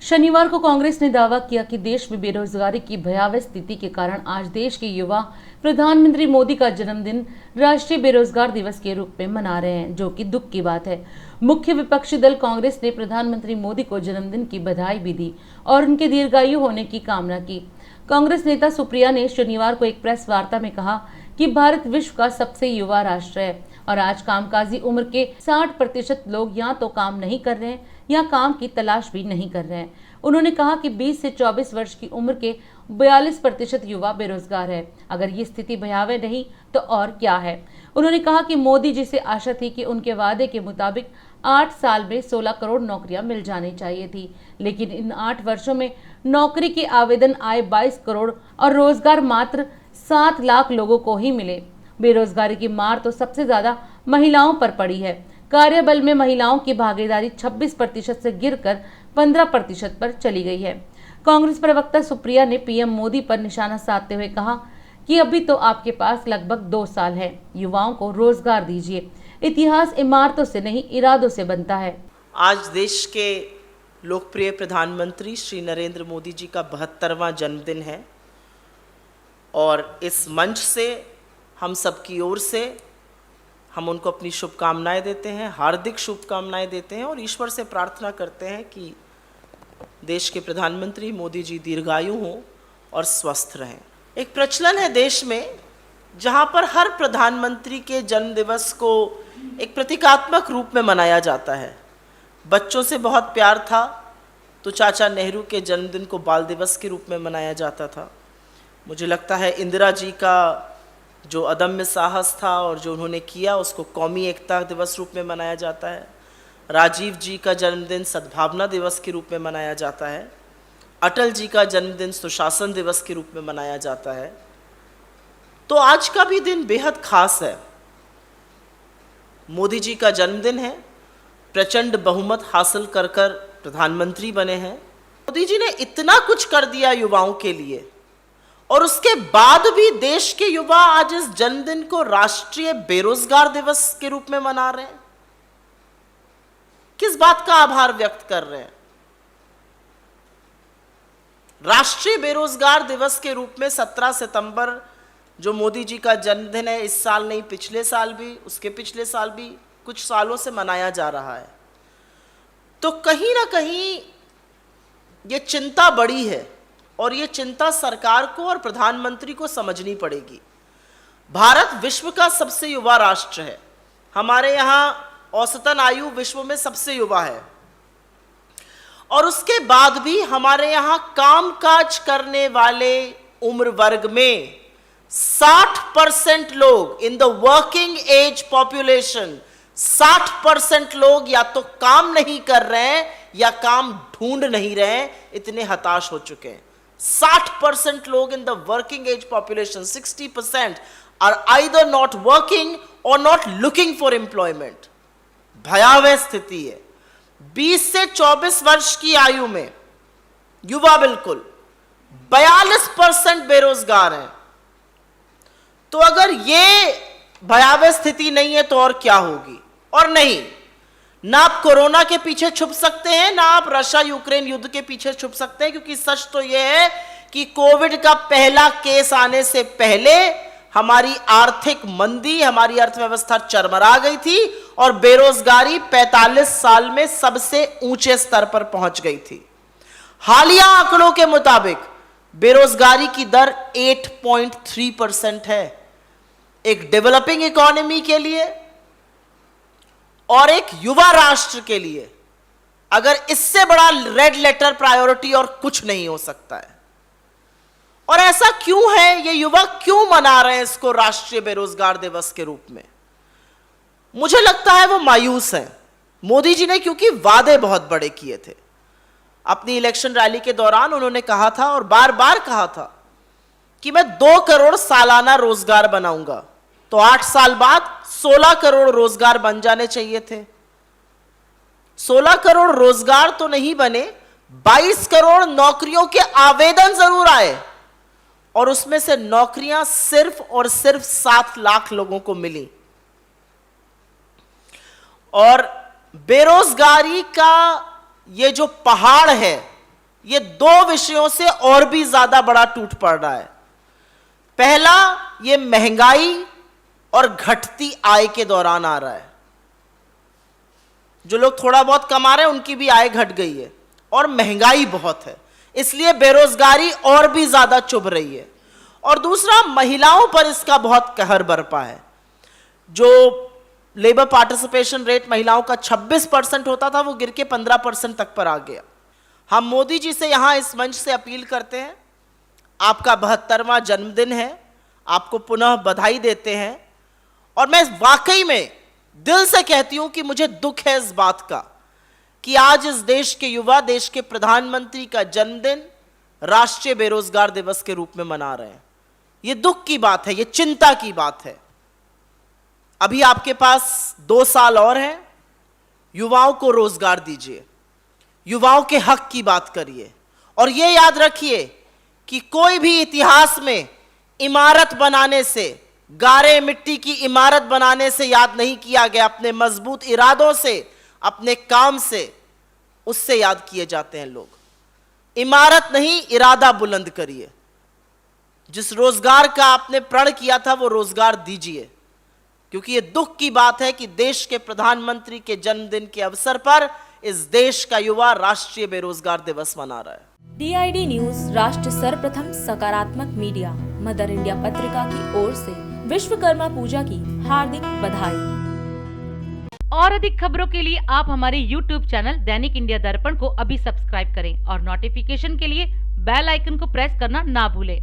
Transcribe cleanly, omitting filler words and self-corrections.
शनिवार को कांग्रेस ने दावा किया कि देश में बेरोजगारी की भयावह स्थिति के कारण आज देश के युवा प्रधानमंत्री मोदी का जन्मदिन राष्ट्रीय बेरोजगार दिवस के रूप में मना रहे हैं, जो कि दुख की बात है। मुख्य विपक्षी दल कांग्रेस ने प्रधानमंत्री मोदी को जन्मदिन की बधाई भी दी और उनके दीर्घायु होने की कामना की। कांग्रेस नेता सुप्रिया ने शनिवार को एक प्रेस वार्ता में कहा कि भारत विश्व का सबसे युवा राष्ट्र है और आज कामकाजी उम्र के 60% लोग या तो काम नहीं कर रहे हैं या काम की तलाश भी नहीं कर रहे हैं। उन्होंने कहा कि 20 से 24 वर्ष की उम्र के 42% युवा बेरोजगार है। अगर ये स्थिति भयावह नहीं तो और क्या है। उन्होंने कहा कि मोदी जी से आशा थी कि उनके वादे के मुताबिक 8 साल में 16 करोड़ नौकरियां मिल जानी चाहिए थी, लेकिन इन 8 वर्षों में नौकरी के आवेदन आए 22 करोड़ और रोजगार मात्र 7 लाख लोगों को ही मिले। बेरोजगारी की मार तो सबसे ज्यादा महिलाओं पर पड़ी है। कार्यबल में महिलाओं की भागीदारी 26% से गिरकर 15% पर चली गई है। कांग्रेस प्रवक्ता सुप्रिया ने पीएम मोदी पर निशाना साधते हुए कहा कि अभी तो आपके पास लगभग 2 साल है, युवाओं को रोजगार दीजिए। इतिहास इमारतों से नहीं, इरादों से बनता है। आज देश के लोकप्रिय प्रधानमंत्री श्री नरेंद्र मोदी जी का 72वां जन्मदिन है और इस मंच से हम सबकी ओर से हम उनको अपनी शुभकामनाएं देते हैं, हार्दिक शुभकामनाएं देते हैं और ईश्वर से प्रार्थना करते हैं कि देश के प्रधानमंत्री मोदी जी दीर्घायु हों और स्वस्थ रहें। एक प्रचलन है देश में जहां पर हर प्रधानमंत्री के जन्म दिवस को एक प्रतीकात्मक रूप में मनाया जाता है। बच्चों से बहुत प्यार था तो चाचा नेहरू के जन्मदिन को बाल दिवस के रूप में मनाया जाता था। मुझे लगता है इंदिरा जी का जो अदम्य साहस था और जो उन्होंने किया उसको कौमी एकता दिवस रूप में मनाया जाता है। राजीव जी का जन्मदिन सद्भावना दिवस के रूप में मनाया जाता है। अटल जी का जन्मदिन सुशासन दिवस के रूप में मनाया जाता है। तो आज का भी दिन बेहद खास है। मोदी जी का जन्मदिन है, प्रचंड बहुमत हासिल कर प्रधानमंत्री बने हैं। मोदी जी ने इतना कुछ कर दिया युवाओं के लिए और उसके बाद भी देश के युवा आज इस जन्मदिन को राष्ट्रीय बेरोजगार दिवस के रूप में मना रहे हैं। किस बात का आभार व्यक्त कर रहे हैं? राष्ट्रीय बेरोजगार दिवस के रूप में 17 सितंबर जो मोदी जी का जन्मदिन है, इस साल नहीं पिछले साल भी, उसके पिछले साल भी, कुछ सालों से मनाया जा रहा है। तो कहीं ना कहीं ये चिंता बड़ी है और ये चिंता सरकार को और प्रधानमंत्री को समझनी पड़ेगी। भारत विश्व का सबसे युवा राष्ट्र है। हमारे यहाँ औसतन आयु विश्व में सबसे युवा है और उसके बाद भी हमारे यहाँ कामकाज करने वाले उम्र वर्ग में 60% लोग in the working age population 60% लोग या तो काम नहीं कर रहे हैं या काम ढूंढ नहीं रहे हैं, इतने हताश हो चुके हैं। 60% लोग in the working age population, 60% are either not working or not looking for employment. भयावह स्थिति है। 20 से 24 वर्ष की आयु में युवा बिल्कुल 42% बेरोजगार हैं। तो अगर ये भयावह स्थिति नहीं है तो और क्या होगी? और नहीं, ना आप कोरोना के पीछे छुप सकते हैं, ना आप रशिया यूक्रेन युद्ध के पीछे छुप सकते हैं, क्योंकि सच तो यह है कि कोविड का पहला केस आने से पहले हमारी आर्थिक मंदी, हमारी अर्थव्यवस्था चरमरा गई थी और बेरोजगारी 45 साल में सबसे ऊंचे स्तर पर पहुंच गई थी। हालिया आंकड़ों के मुताबिक बेरोजगारी की दर 8.3% है। एक डेवलपिंग इकोनॉमी के लिए और एक युवा राष्ट्र के लिए अगर इससे बड़ा रेड लेटर प्रायोरिटी और कुछ नहीं हो सकता है। और ऐसा क्यों है? ये युवा क्यों मना रहे हैं इसको राष्ट्रीय बेरोजगार दिवस के रूप में? मुझे लगता है वो मायूस हैं। मोदी जी ने क्योंकि वादे बहुत बड़े किए थे। अपनी इलेक्शन रैली के दौरान उन्होंने कहा था और बार बार कहा था कि मैं 2 करोड़ सालाना रोजगार बनाऊंगा। तो 8 साल बाद 16 करोड़ रोजगार बन जाने चाहिए थे। 16 करोड़ रोजगार तो नहीं बने, 22 करोड़ नौकरियों के आवेदन जरूर आए और उसमें से नौकरियां सिर्फ और सिर्फ 7 लाख लोगों को मिली। और बेरोजगारी का ये जो पहाड़ है ये दो विषयों से और भी ज्यादा बड़ा टूट पड़ रहा है। पहला, ये महंगाई और घटती आय के दौरान आ रहा है। जो लोग थोड़ा बहुत कमा रहे हैं उनकी भी आय घट गई है और महंगाई बहुत है, इसलिए बेरोजगारी और भी ज्यादा चुभ रही है। और दूसरा, महिलाओं पर इसका बहुत कहर बरपा है। जो लेबर पार्टिसिपेशन रेट महिलाओं का 26% होता था, वो गिर के 15% तक पर आ गया। हम मोदी जी से यहां इस मंच से अपील करते हैं, आपका 72वां जन्मदिन है, आपको पुनः बधाई देते हैं। और मैं वाकई में दिल से कहती हूं कि मुझे दुख है इस बात का कि आज इस देश के युवा देश के प्रधानमंत्री का जन्मदिन राष्ट्रीय बेरोजगार दिवस के रूप में मना रहे हैं। ये दुख की बात है, ये चिंता की बात है। अभी आपके पास 2 साल और हैं, युवाओं को रोजगार दीजिए, युवाओं के हक की बात करिए। और ये याद रखिए कि कोई भी इतिहास में इमारत बनाने से, गारे मिट्टी की इमारत बनाने से याद नहीं किया गया, अपने मजबूत इरादों से, अपने काम से, उससे याद किए जाते हैं लोग। इमारत नहीं, इरादा बुलंद करिए। जिस रोजगार का आपने प्रण किया था वो रोजगार दीजिए, क्योंकि ये दुख की बात है कि देश के प्रधानमंत्री के जन्मदिन के अवसर पर इस देश का युवा राष्ट्रीय बेरोजगार दिवस मना रहा है। DID न्यूज राष्ट्र सर्वप्रथम सकारात्मक मीडिया मदर इंडिया पत्रिका की ओर से विश्वकर्मा पूजा की हार्दिक बधाई। और अधिक खबरों के लिए आप हमारे YouTube चैनल दैनिक इंडिया दर्पण को अभी सब्सक्राइब करें और नोटिफिकेशन के लिए बेल आइकन को प्रेस करना ना भूलें।